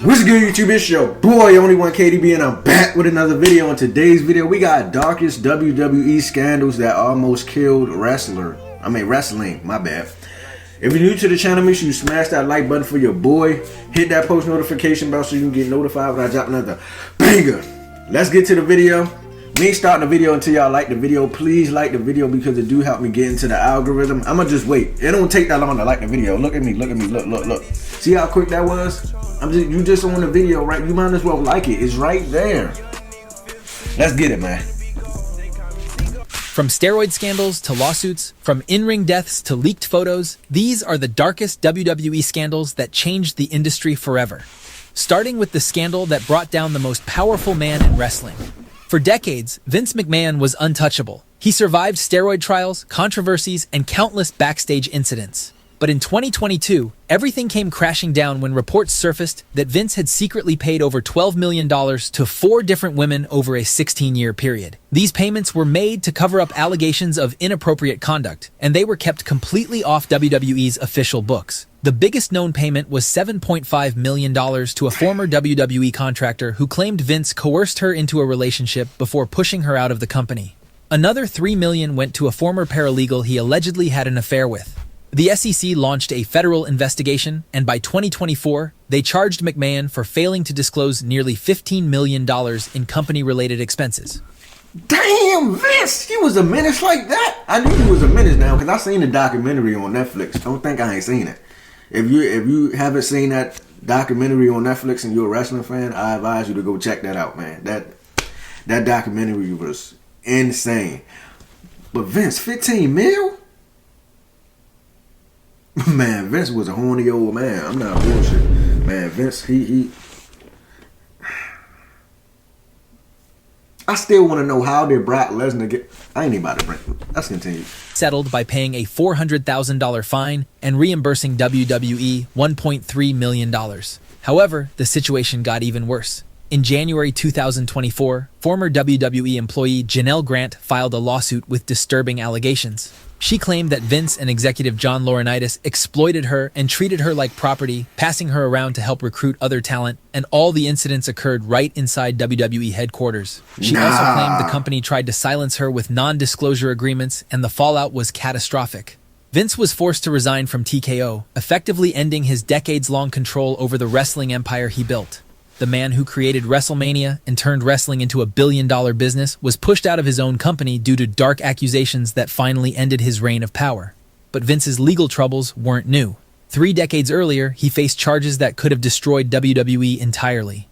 What's good, YouTube? It's your boy, Only One KDB, and I'm back with another video. In today's video, we got darkest WWE scandals that almost killed wrestling, my bad. If you're new to the channel, make sure you smash that like button for your boy. Hit that post notification bell so you can get notified when I drop another banger. Let's get to the video. We ain't starting the video until y'all like the video. Please like the video because it do help me get into the algorithm. I'ma just wait. It don't take that long to like the video. Look at me, look. See how quick that was? You just on the video, right? You might as well like it. It's right there. Let's get it, man. From steroid scandals to lawsuits, from in-ring deaths to leaked photos, these are the darkest WWE scandals that changed the industry forever. Starting with the scandal that brought down the most powerful man in wrestling. For decades, Vince McMahon was untouchable. He survived steroid trials, controversies, and countless backstage incidents. But in 2022, everything came crashing down when reports surfaced that Vince had secretly paid over $12 million to 4 different women over a 16-year period. These payments were made to cover up allegations of inappropriate conduct, and they were kept completely off WWE's official books. The biggest known payment was $7.5 million to a former WWE contractor who claimed Vince coerced her into a relationship before pushing her out of the company. Another $3 million went to a former paralegal he allegedly had an affair with. The SEC launched a federal investigation, and by 2024, they charged McMahon for failing to disclose nearly $15 million in company-related expenses. Damn, Vince! He was a menace like that? I knew he was a menace now because I seen the documentary on Netflix. Don't think I ain't seen it. If you haven't seen that documentary on Netflix and you're a wrestling fan, I advise you to go check that out, man. That documentary was insane. But Vince, 15 mil? Man, Vince was a horny old man. I'm not bullshit. Man, Vince, he I still want to know how did Brock Lesnar get... I ain't about to bring it. Let's continue. Settled by paying a $400,000 fine and reimbursing WWE $1.3 million. However, the situation got even worse. In January 2024, former WWE employee Janelle Grant filed a lawsuit with disturbing allegations. She claimed that Vince and executive John Laurinaitis exploited her and treated her like property, passing her around to help recruit other talent, and all the incidents occurred right inside WWE headquarters. She also claimed the company tried to silence her with non-disclosure agreements, and the fallout was catastrophic. Vince was forced to resign from TKO, effectively ending his decades-long control over the wrestling empire he built. The man who created WrestleMania and turned wrestling into a billion-dollar business was pushed out of his own company due to dark accusations that finally ended his reign of power. But Vince's legal troubles weren't new. 3 decades earlier, he faced charges that could have destroyed WWE entirely.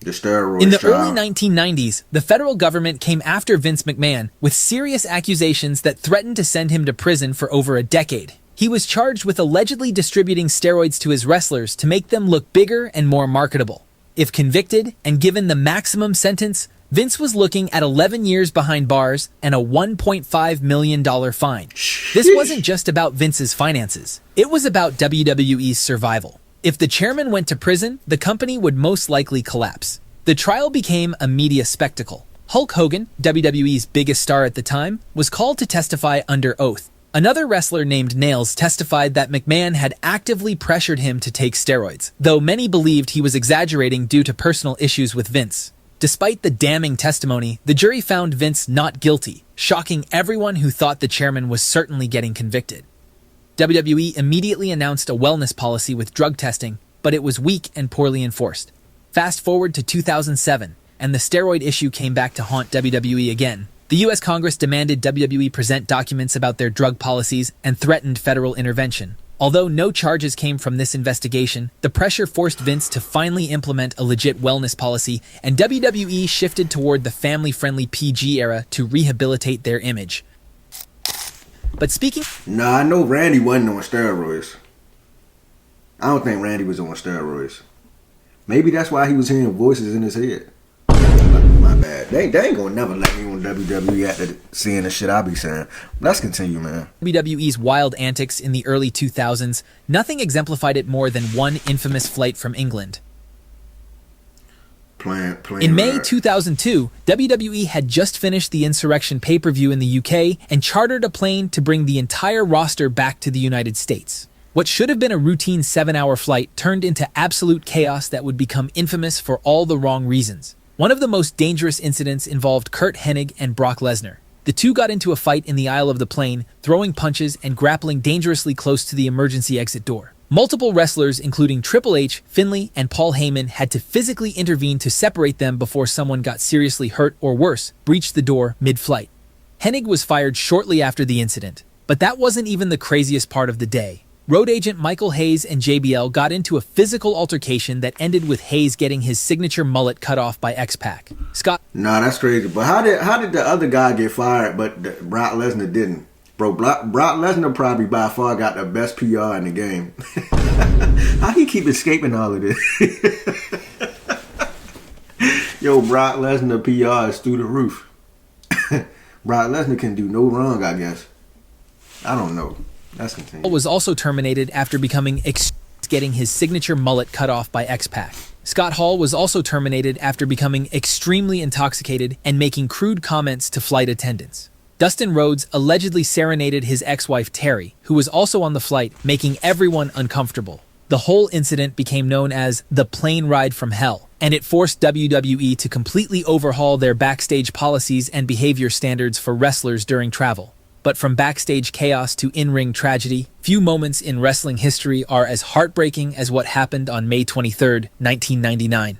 The steroids, in the early 1990s, the federal government came after Vince McMahon with serious accusations that threatened to send him to prison for over a decade. He was charged with allegedly distributing steroids to his wrestlers to make them look bigger and more marketable. If convicted and given the maximum sentence, Vince was looking at 11 years behind bars and a $1.5 million fine. This wasn't just about Vince's finances. It was about WWE's survival. If the chairman went to prison, the company would most likely collapse. The trial became a media spectacle. Hulk Hogan, WWE's biggest star at the time, was called to testify under oath. Another wrestler named Nails testified that McMahon had actively pressured him to take steroids, though many believed he was exaggerating due to personal issues with Vince. Despite the damning testimony, the jury found Vince not guilty, shocking everyone who thought the chairman was certainly getting convicted. WWE immediately announced a wellness policy with drug testing, but it was weak and poorly enforced. Fast forward to 2007, and the steroid issue came back to haunt WWE again. The U.S. Congress demanded WWE present documents about their drug policies and threatened federal intervention. Although no charges came from this investigation, the pressure forced Vince to finally implement a legit wellness policy, and WWE shifted toward the family-friendly PG era to rehabilitate their image. But speaking... Nah, I know Randy wasn't on steroids. I don't think Randy was on steroids. Maybe that's why he was hearing voices in his head. My bad. They ain't gonna never let me on WWE after seeing the shit I be saying. Let's continue, man. WWE's wild antics in the early 2000s, nothing exemplified it more than one infamous flight from England. In May 2002, WWE had just finished the Insurrection pay-per-view in the UK and chartered a plane to bring the entire roster back to the United States. What should have been a routine 7-hour flight turned into absolute chaos that would become infamous for all the wrong reasons. One of the most dangerous incidents involved Curt Hennig and Brock Lesnar. The two got into a fight in the aisle of the plane, throwing punches and grappling dangerously close to the emergency exit door. Multiple wrestlers, including Triple H, Finlay, and Paul Heyman, had to physically intervene to separate them before someone got seriously hurt or worse, breached the door mid-flight. Hennig was fired shortly after the incident. But that wasn't even the craziest part of the day. Road agent Michael Hayes and JBL got into a physical altercation that ended with Hayes getting his signature mullet cut off by X-Pac. Scott... Nah, that's crazy. But how did the other guy get fired, but Brock Lesnar didn't? Bro, Brock Lesnar probably by far got the best PR in the game. How he keep escaping all of this? Yo, Brock Lesnar PR is through the roof. Brock Lesnar can do no wrong, I guess. I don't know. That's continued. Was also terminated after becoming getting his signature mullet cut off by X-Pac. Scott Hall was also terminated after becoming extremely intoxicated and making crude comments to flight attendants. Dustin Rhodes allegedly serenaded his ex-wife Terry, who was also on the flight, making everyone uncomfortable. The whole incident became known as the plane ride from hell, and it forced WWE to completely overhaul their backstage policies and behavior standards for wrestlers during travel. But from backstage chaos to in-ring tragedy, few moments in wrestling history are as heartbreaking as what happened on May 23, 1999.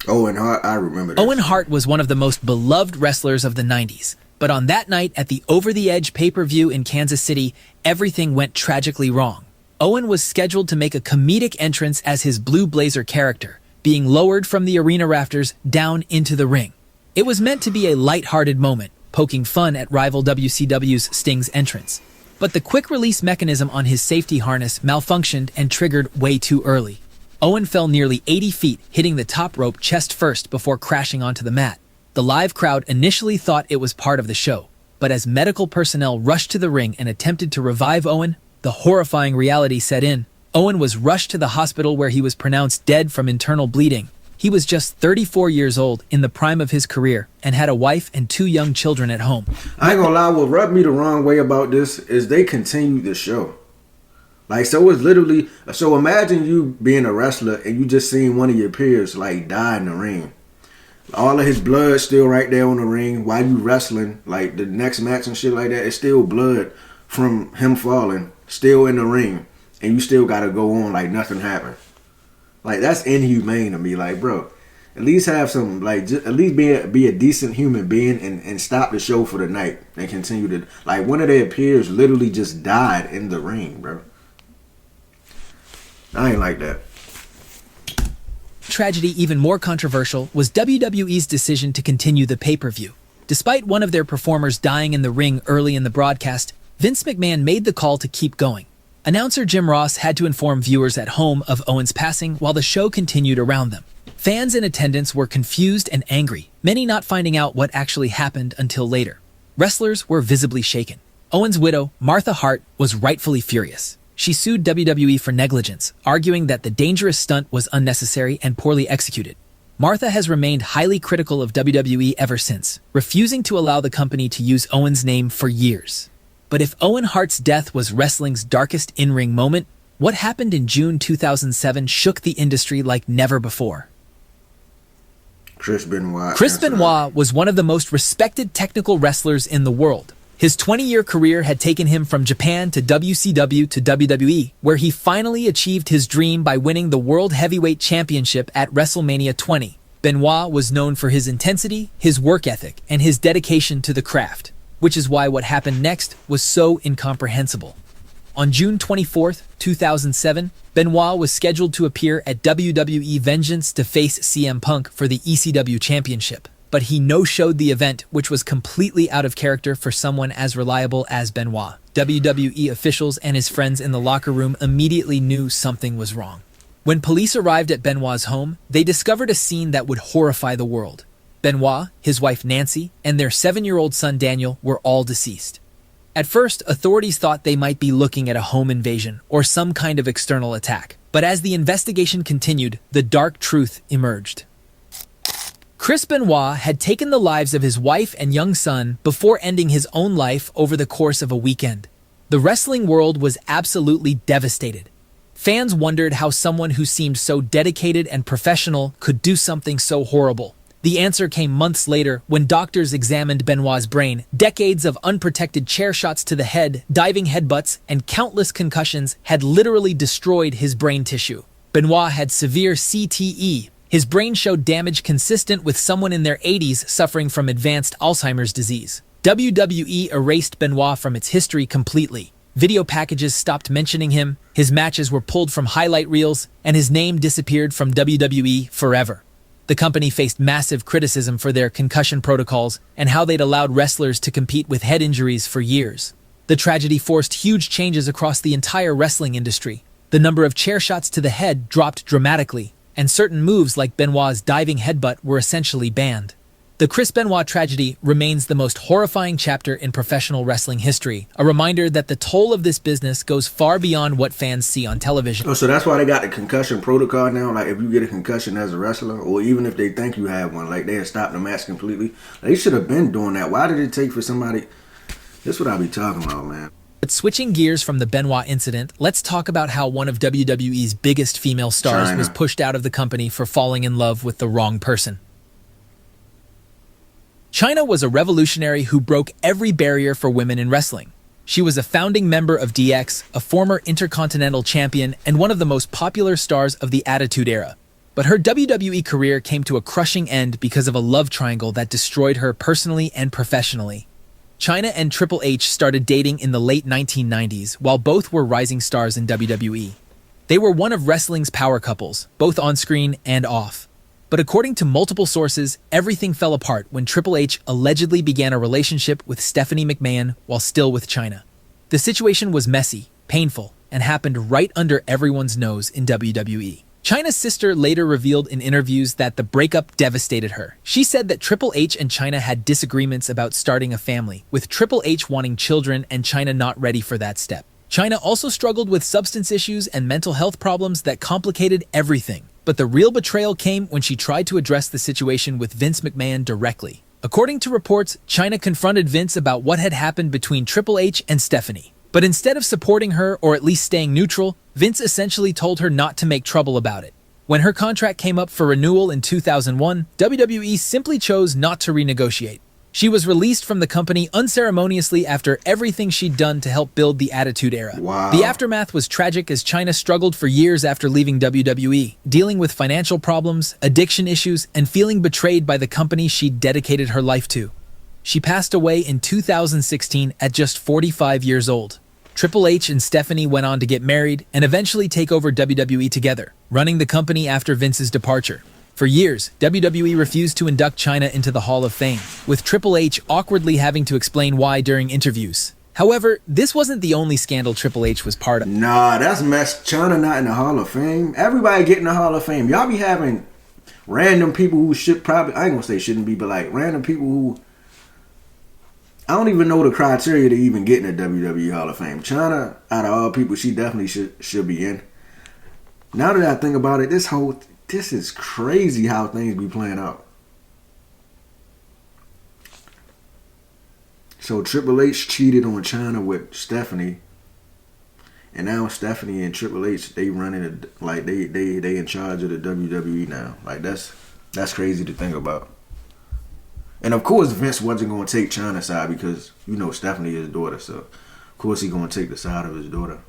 Owen Hart, I remember that. Owen Hart was one of the most beloved wrestlers of the 90s. But on that night at the Over the Edge pay-per-view in Kansas City, everything went tragically wrong. Owen was scheduled to make a comedic entrance as his Blue Blazer character, being lowered from the arena rafters down into the ring. It was meant to be a light-hearted moment, poking fun at rival WCW's Sting's entrance. But the quick-release mechanism on his safety harness malfunctioned and triggered way too early. Owen fell nearly 80 feet, hitting the top rope chest first before crashing onto the mat. The live crowd initially thought it was part of the show, but as medical personnel rushed to the ring and attempted to revive Owen, the horrifying reality set in. Owen was rushed to the hospital where he was pronounced dead from internal bleeding. He was just 34 years old, in the prime of his career, and had a wife and 2 young children at home. I ain't gonna lie, what rubbed me the wrong way about this is they continued the show. Like, so it's literally, so imagine you being a wrestler and you just seen one of your peers, like, die in the ring. All of his blood still right there on the ring while you wrestling, like, the next match and shit like that, it's still blood from him falling, still in the ring, and you still gotta go on like nothing happened. Like, that's inhumane to me. Like, bro, at least have some, like, just, at least be a decent human being and stop the show for the night and continue to, like, one of their peers literally just died in the ring, bro. I ain't like that. Tragedy even more controversial was WWE's decision to continue the pay-per-view. Despite one of their performers dying in the ring early in the broadcast, Vince McMahon made the call to keep going. Announcer Jim Ross had to inform viewers at home of Owen's passing while the show continued around them. Fans in attendance were confused and angry, many not finding out what actually happened until later. Wrestlers were visibly shaken. Owen's widow, Martha Hart, was rightfully furious. She sued WWE for negligence, arguing that the dangerous stunt was unnecessary and poorly executed. Martha has remained highly critical of WWE ever since, refusing to allow the company to use Owen's name for years. But if Owen Hart's death was wrestling's darkest in-ring moment, what happened in June 2007 shook the industry like never before. Chris Benoit. Chris Benoit was one of the most respected technical wrestlers in the world. His 20-year career had taken him from Japan to WCW to WWE, where he finally achieved his dream by winning the World Heavyweight Championship at WrestleMania 20. Benoit was known for his intensity, his work ethic, and his dedication to the craft, which is why what happened next was so incomprehensible. On June 24, 2007, Benoit was scheduled to appear at WWE Vengeance to face CM Punk for the ECW Championship. But he no-showed the event, which was completely out of character for someone as reliable as Benoit. WWE officials and his friends in the locker room immediately knew something was wrong. When police arrived at Benoit's home, they discovered a scene that would horrify the world. Benoit, his wife Nancy, and their 7-year-old son Daniel were all deceased. At first, authorities thought they might be looking at a home invasion or some kind of external attack. But as the investigation continued, the dark truth emerged. Chris Benoit had taken the lives of his wife and young son before ending his own life over the course of a weekend. The wrestling world was absolutely devastated. Fans wondered how someone who seemed so dedicated and professional could do something so horrible. The answer came months later when doctors examined Benoit's brain. Decades of unprotected chair shots to the head, diving headbutts, and countless concussions had literally destroyed his brain tissue. Benoit had severe CTE. His brain showed damage consistent with someone in their 80s suffering from advanced Alzheimer's disease. WWE erased Benoit from its history completely. Video packages stopped mentioning him, his matches were pulled from highlight reels, and his name disappeared from WWE forever. The company faced massive criticism for their concussion protocols and how they'd allowed wrestlers to compete with head injuries for years. The tragedy forced huge changes across the entire wrestling industry. The number of chair shots to the head dropped dramatically, and certain moves like Benoit's diving headbutt were essentially banned. The Chris Benoit tragedy remains the most horrifying chapter in professional wrestling history, a reminder that the toll of this business goes far beyond what fans see on television. Oh, so that's why they got the concussion protocol now? Like, if you get a concussion as a wrestler, or even if they think you have one, like, they'll stop the match completely. They should have been doing that. Why did it take for somebody... That's what I be talking about, man. But switching gears from the Benoit incident, let's talk about how one of WWE's biggest female stars was pushed out of the company for falling in love with the wrong person. Chyna was a revolutionary who broke every barrier for women in wrestling. She was a founding member of DX, a former Intercontinental Champion, and one of the most popular stars of the Attitude Era. But her WWE career came to a crushing end because of a love triangle that destroyed her personally and professionally. Chyna and Triple H started dating in the late 1990s, while both were rising stars in WWE. They were one of wrestling's power couples, both on-screen and off. But according to multiple sources, everything fell apart when Triple H allegedly began a relationship with Stephanie McMahon while still with Chyna. The situation was messy, painful, and happened right under everyone's nose in WWE. Chyna's sister later revealed in interviews that the breakup devastated her. She said that Triple H and Chyna had disagreements about starting a family, with Triple H wanting children and Chyna not ready for that step. Chyna also struggled with substance issues and mental health problems that complicated everything. But the real betrayal came when she tried to address the situation with Vince McMahon directly. According to reports, Chyna confronted Vince about what had happened between Triple H and Stephanie. But instead of supporting her or at least staying neutral, Vince essentially told her not to make trouble about it. When her contract came up for renewal in 2001, WWE simply chose not to renegotiate. She was released from the company unceremoniously after everything she'd done to help build the Attitude Era. Wow. The aftermath was tragic as Chyna struggled for years after leaving WWE, dealing with financial problems, addiction issues, and feeling betrayed by the company she'd dedicated her life to. She passed away in 2016 at just 45 years old. Triple H and Stephanie went on to get married and eventually take over WWE together, running the company after Vince's departure. For years, WWE refused to induct Chyna into the Hall of Fame, with Triple H awkwardly having to explain why during interviews. However, this wasn't the only scandal Triple H was part of. Nah, that's messed. Chyna not in the Hall of Fame. Everybody get in the Hall of Fame. Y'all be having random people who should probably, I ain't gonna say shouldn't be, but like random people who, I don't even know the criteria to even get in the WWE Hall of Fame. Chyna, out of all people, she definitely should be in. Now that I think about it, this is crazy how things be playing out. So Triple H cheated on Chyna with Stephanie, and now Stephanie and Triple H, they running it like they in charge of the WWE now. Like that's crazy to think about. And of course Vince wasn't going to take Chyna's side because you know Stephanie is his daughter, so of course he's going to take the side of his daughter.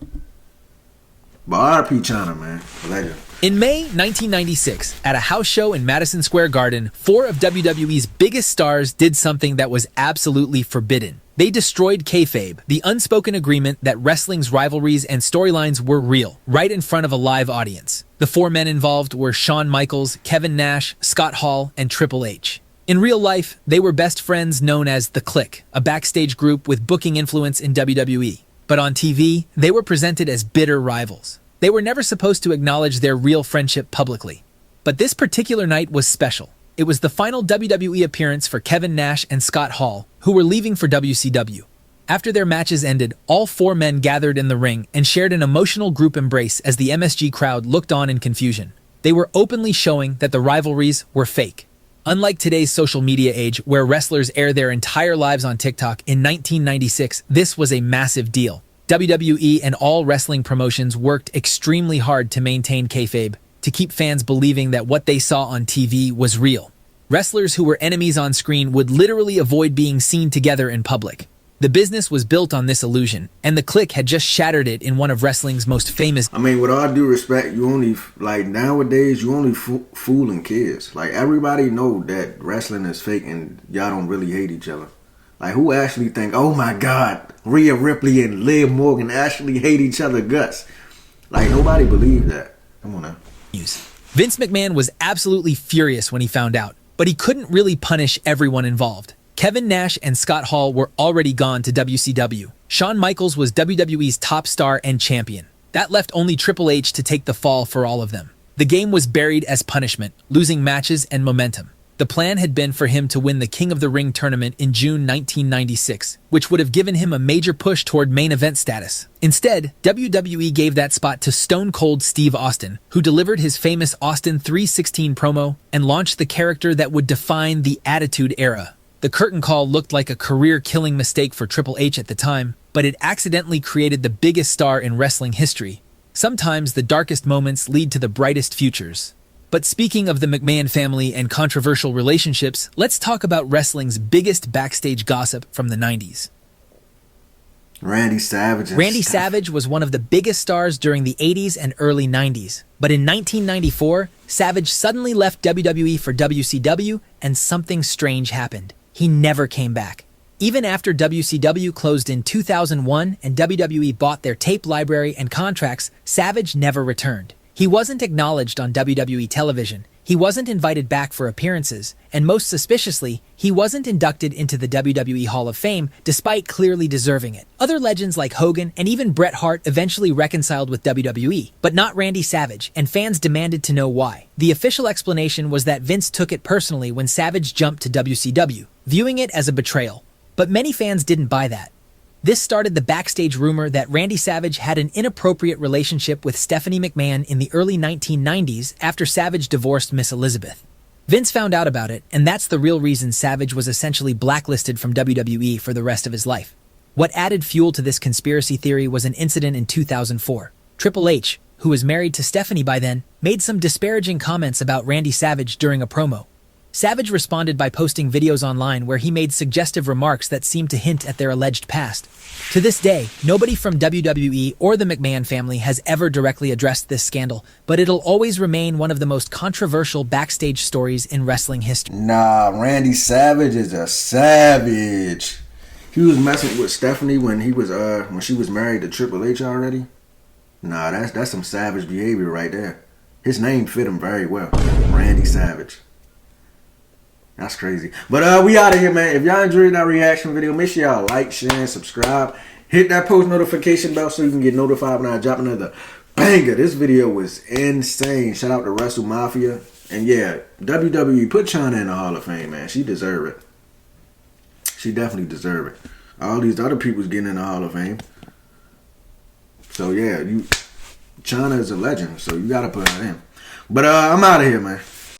But R.I.P. Chyna, man. Legend. In May 1996, at a house show in Madison Square Garden, 4 of WWE's biggest stars did something that was absolutely forbidden. They destroyed kayfabe, the unspoken agreement that wrestling's rivalries and storylines were real, right in front of a live audience. The 4 men involved were Shawn Michaels, Kevin Nash, Scott Hall, and Triple H. In real life, they were best friends known as The Clique, a backstage group with booking influence in WWE. But on TV, they were presented as bitter rivals. They were never supposed to acknowledge their real friendship publicly. But this particular night was special. It was the final WWE appearance for Kevin Nash and Scott Hall, who were leaving for WCW. After their matches ended, all 4 men gathered in the ring and shared an emotional group embrace as the MSG crowd looked on in confusion. They were openly showing that the rivalries were fake. Unlike today's social media age, where wrestlers air their entire lives on TikTok, in 1996, this was a massive deal. WWE and all wrestling promotions worked extremely hard to maintain kayfabe, to keep fans believing that what they saw on TV was real. Wrestlers who were enemies on screen would literally avoid being seen together in public. The business was built on this illusion, and the Clique had just shattered it in one of wrestling's most famous... I mean, with all due respect, you only, like, nowadays, you only fooling kids. Like, everybody know that wrestling is fake and y'all don't really hate each other. Like, who actually think, oh my God, Rhea Ripley and Liv Morgan actually hate each other guts? Like, nobody believed that. Come on now. Vince McMahon was absolutely furious when he found out, but he couldn't really punish everyone involved. Kevin Nash and Scott Hall were already gone to WCW. Shawn Michaels was WWE's top star and champion. That left only Triple H to take the fall for all of them. The game was buried as punishment, losing matches and momentum. The plan had been for him to win the King of the Ring tournament in June 1996, which would have given him a major push toward main event status. Instead, WWE gave that spot to Stone Cold Steve Austin, who delivered his famous Austin 3:16 promo and launched the character that would define the Attitude Era. The curtain call looked like a career-killing mistake for Triple H at the time, but it accidentally created the biggest star in wrestling history. Sometimes the darkest moments lead to the brightest futures. But speaking of the McMahon family and controversial relationships, let's talk about wrestling's biggest backstage gossip from the 90s. Randy Savage was one of the biggest stars during the 80s and early 90s. But in 1994, Savage suddenly left WWE for WCW, and something strange happened. He never came back. Even after WCW closed in 2001 and WWE bought their tape library and contracts, Savage never returned. He wasn't acknowledged on WWE television, he wasn't invited back for appearances, and most suspiciously, he wasn't inducted into the WWE Hall of Fame despite clearly deserving it. Other legends like Hogan and even Bret Hart eventually reconciled with WWE, but not Randy Savage, and fans demanded to know why. The official explanation was that Vince took it personally when Savage jumped to WCW, viewing it as a betrayal. But many fans didn't buy that. This started the backstage rumor that Randy Savage had an inappropriate relationship with Stephanie McMahon in the early 1990s after Savage divorced Miss Elizabeth. Vince found out about it, and that's the real reason Savage was essentially blacklisted from WWE for the rest of his life. What added fuel to this conspiracy theory was an incident in 2004. Triple H, who was married to Stephanie by then, made some disparaging comments about Randy Savage during a promo. Savage responded by posting videos online where he made suggestive remarks that seemed to hint at their alleged past. To this day, nobody from WWE or the McMahon family has ever directly addressed this scandal, but it'll always remain one of the most controversial backstage stories in wrestling history. Nah, Randy Savage is a savage. He was messing with Stephanie when she was married to Triple H already. Nah, that's some savage behavior right there. His name fit him very well. Randy Savage. That's crazy. But we out of here, man. If y'all enjoyed that reaction video, make sure y'all like, share, and subscribe. Hit that post notification bell so you can get notified when I drop another banger. This video was insane. Shout out to Wrestle Mafia. And yeah, WWE, put Chyna in the Hall of Fame, man. She deserve it. She definitely deserve it. All these other people's getting in the Hall of Fame. So yeah, Chyna is a legend. So you gotta put her in. But I'm out of here, man.